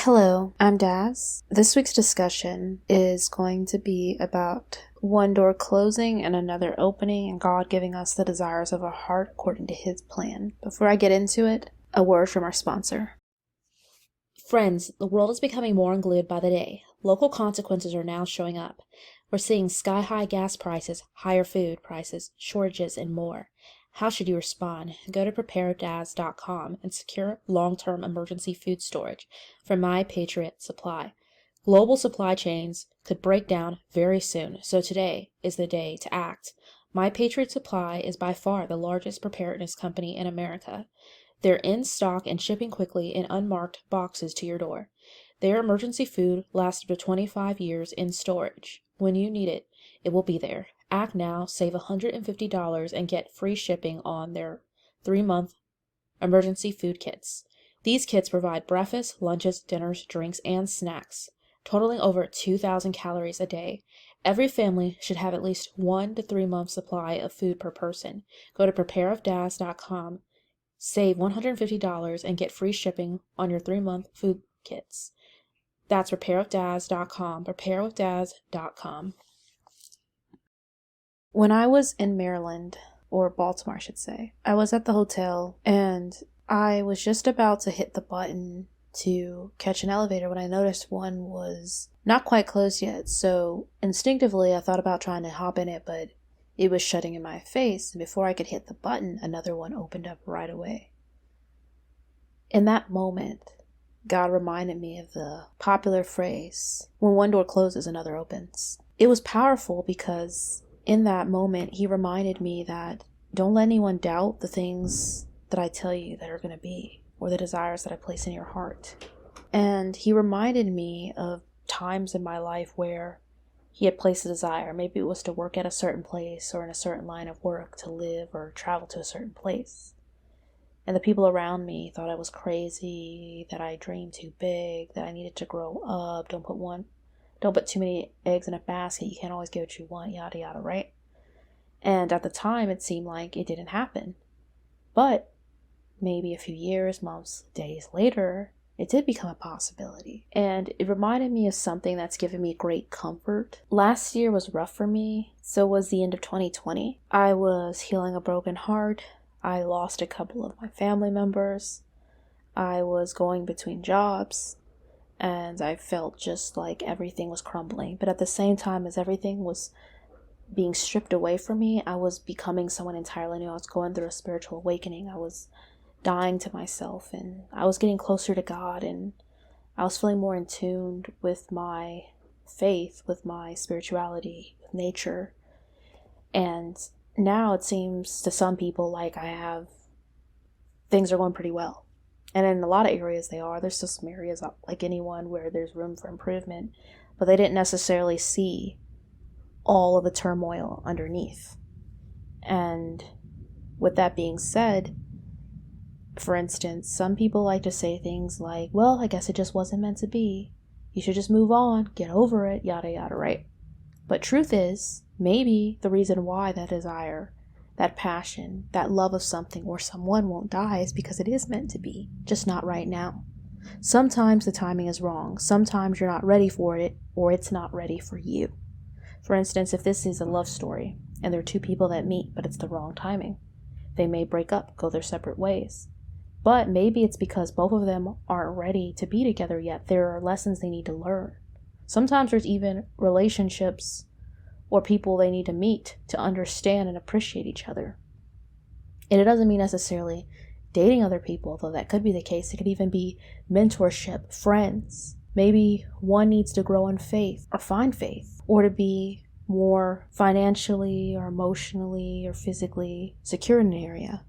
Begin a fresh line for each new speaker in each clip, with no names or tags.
Hello, I'm Daz. This week's discussion is going to be about one door closing and another opening, and God giving us the desires of our heart according to His plan. Before I get into it, a word from our sponsor.
Friends, the world is becoming more unglued by the day. Local consequences are now showing up. We're seeing sky-high gas prices, higher food prices, shortages, and more. How should you respond? Go to preparedaz.com and secure long-term emergency food storage from My Patriot Supply. Global supply chains could break down very soon, so today is the day to act. My Patriot Supply is by far the largest preparedness company in America. They're in stock and shipping quickly in unmarked boxes to your door. Their emergency food lasts up to 25 years in storage. When you need it, it will be there. Act now, save $150, and get free shipping on their 3-month emergency food kits. These kits provide breakfast, lunches, dinners, drinks, and snacks, totaling over 2,000 calories a day. Every family should have at least 1 to 3 months supply of food per person. Go to prepareofdaz.com, save $150, and get free shipping on your 3-month food kits. That's prepareofdaz.com, prepareofdaz.com.
When I was in Maryland, or Baltimore I should say, I was at the hotel and I was just about to hit the button to catch an elevator when I noticed one was not quite closed yet. So instinctively I thought about trying to hop in it, but it was shutting in my face, and before I could hit the button, another one opened up right away. In that moment, God reminded me of the popular phrase, when one door closes, another opens. It was powerful because in that moment, He reminded me that don't let anyone doubt the things that I tell you that are going to be, or the desires that I place in your heart. And He reminded me of times in my life where He had placed a desire. Maybe it was to work at a certain place or in a certain line of work, to live or travel to a certain place. And the people around me thought I was crazy, that I dreamed too big, that I needed to grow up, don't put too many eggs in a basket, you can't always get what you want, yada yada, right? And at the time it seemed like it didn't happen. But maybe a few years, months, days later, it did become a possibility. And it reminded me of something that's given me great comfort. Last year was rough for me, so was the end of 2020. I was healing a broken heart. I lost a couple of my family members. I was going between jobs, and I felt just like everything was crumbling. But at the same time as everything was being stripped away from me, I was becoming someone entirely new. I was going through a spiritual awakening. I was dying to myself, and I was getting closer to God, and I was feeling more in tune with my faith, with my spirituality, with nature. And now it seems to some people like things are going pretty well. And in a lot of areas they are. There's still some areas like anyone where there's room for improvement, but they didn't necessarily see all of the turmoil underneath. And with that being said, for instance, some people like to say things like, well, I guess it just wasn't meant to be. You should just move on, get over it, yada yada, right? But truth is, maybe the reason why that desire, that passion, that love of something or someone won't die is because it is meant to be, just not right now. Sometimes the timing is wrong. Sometimes you're not ready for it, or it's not ready for you. For instance, if this is a love story and there are two people that meet, but it's the wrong timing, they may break up, go their separate ways. But maybe it's because both of them aren't ready to be together yet. There are lessons they need to learn. Sometimes there's even relationships or people they need to meet to understand and appreciate each other. And it doesn't mean necessarily dating other people, though that could be the case. It could even be mentorship, friends. Maybe one needs to grow in faith or find faith, or to be more financially or emotionally or physically secure in an area.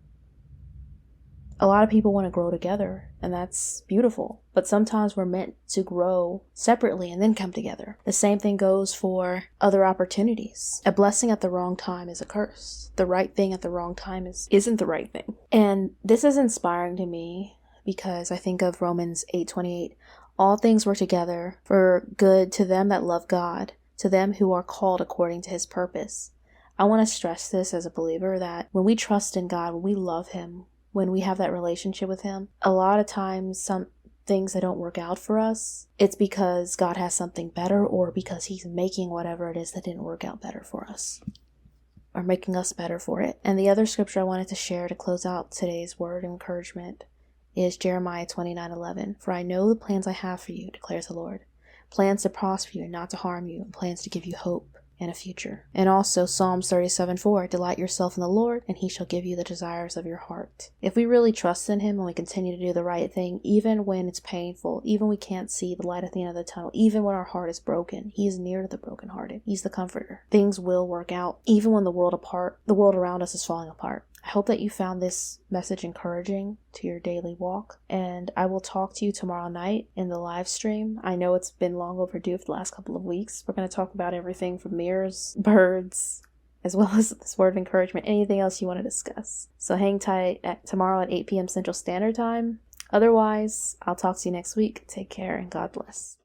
A lot of people want to grow together, and that's beautiful. But sometimes we're meant to grow separately and then come together. The same thing goes for other opportunities. A blessing at the wrong time is a curse. The right thing at the wrong time isn't the right thing. And this is inspiring to me because I think of Romans 8:28. All things work together for good to them that love God, to them who are called according to His purpose. I want to stress this as a believer, that when we trust in God, when we love Him, when we have that relationship with Him, a lot of times things that don't work out for us, it's because God has something better, or because he's making whatever it is that didn't work out better for us, or making us better for it. And the other scripture I wanted to share to close out today's word of encouragement is Jeremiah 29:11. For I know the plans I have for you, declares the Lord. Plans to prosper you and not to harm you, and plans to give you hope and a future. And also Psalms 37:4. Delight yourself in the Lord, and he shall give you the desires of your heart. If we really trust in him and we continue to do the right thing, even when it's painful, even we can't see the light at the end of the tunnel, even when our heart is broken, he is near to the brokenhearted. He's the comforter. Things will work out, even when the world around us is falling apart. I hope that you found this message encouraging to your daily walk, and I will talk to you tomorrow night in the live stream. I know it's been long overdue for the last couple of weeks. We're going to talk about everything from mirrors, birds, as well as this word of encouragement, anything else you want to discuss. So hang tight tomorrow at 8 p.m. Central Standard Time. Otherwise, I'll talk to you next week. Take care and God bless.